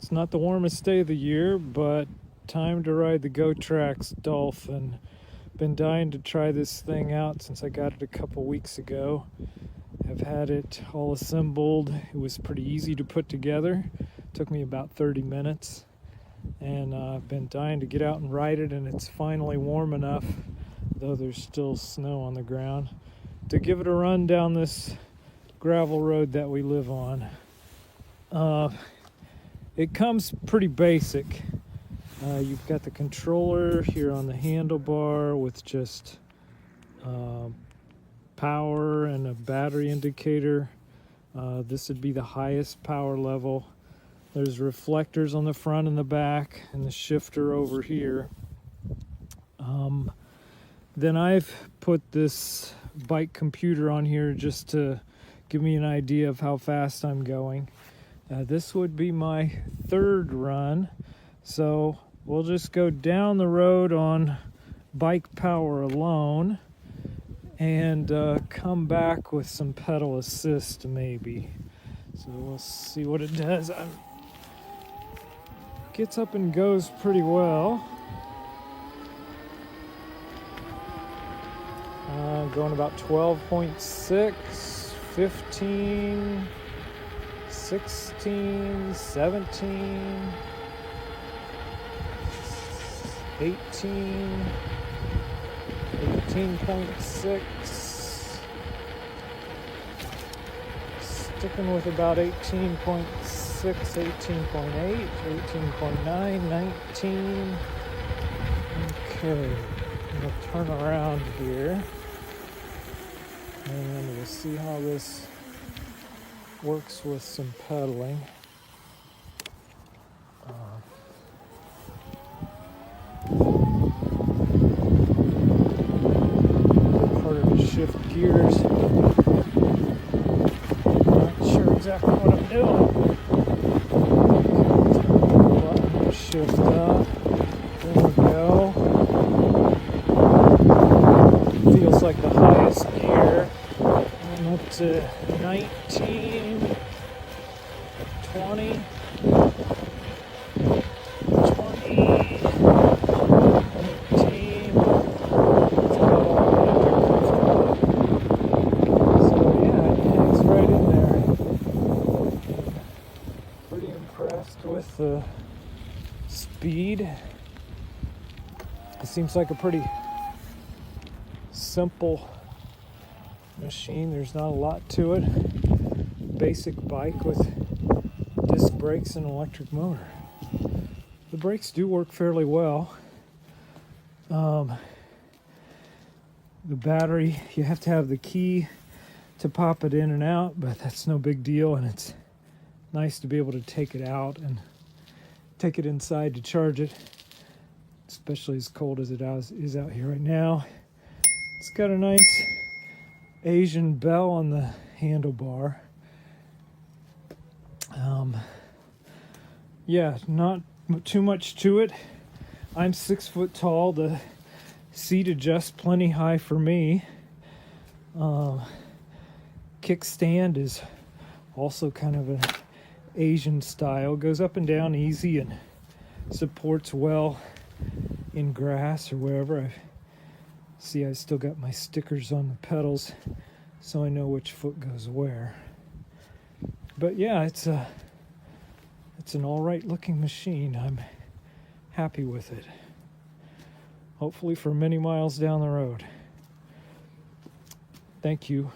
It's not the warmest day of the year, but time to ride the Gotrax Dolphin. Been dying to try this thing out since I got it a couple weeks ago. Have had it all assembled. It was pretty easy to put together. Took me about 30 minutes. And I've been dying to get out and ride it, and it's finally warm enough, though there's still snow on the ground, to give it a run down this gravel road that we live on. It comes pretty basic. You've got the controller here on the handlebar with just power and a battery indicator. This would be the highest power level. There's reflectors on the front and the back, and the shifter over here. Then I've put this bike computer on here just to give me an idea of how fast I'm going. This would be my third run, so we'll just go down the road on bike power alone and come back with some pedal assist maybe. So we'll see what it does. Gets up and goes pretty well. Going about 12.6, 15, 16, 17, 18, 18.6, sticking with about 18.6, 18.8, 18.9, 19. Okay, I'm going to turn around here and we'll see how this works with some pedaling. Harder to shift gears. Not sure exactly what I'm doing. Button to shift up. There we go. Feels like the highest gear. I'm up to 19, 20, 18. So yeah, it's right in there. Pretty impressed with the speed. It seems like a pretty simple machine. There's not a lot to it. Basic bike with disc brakes and electric motor. The brakes do work fairly well. The battery, you have to have the key to pop it in and out, but that's no big deal, and it's nice to be able to take it out and take it inside to charge it, especially as cold as it is out here right now. It's got a nice Asian bell on the handlebar. Yeah, not too much to it. I'm 6 foot tall. The seat adjusts plenty high for me. Kickstand is also kind of an Asian style. Goes up and down easy and supports well in grass or wherever. See, I still got my stickers on the pedals, so I know which foot goes where. But yeah, it's an all right looking machine. I'm happy with it. Hopefully for many miles down the road. Thank you.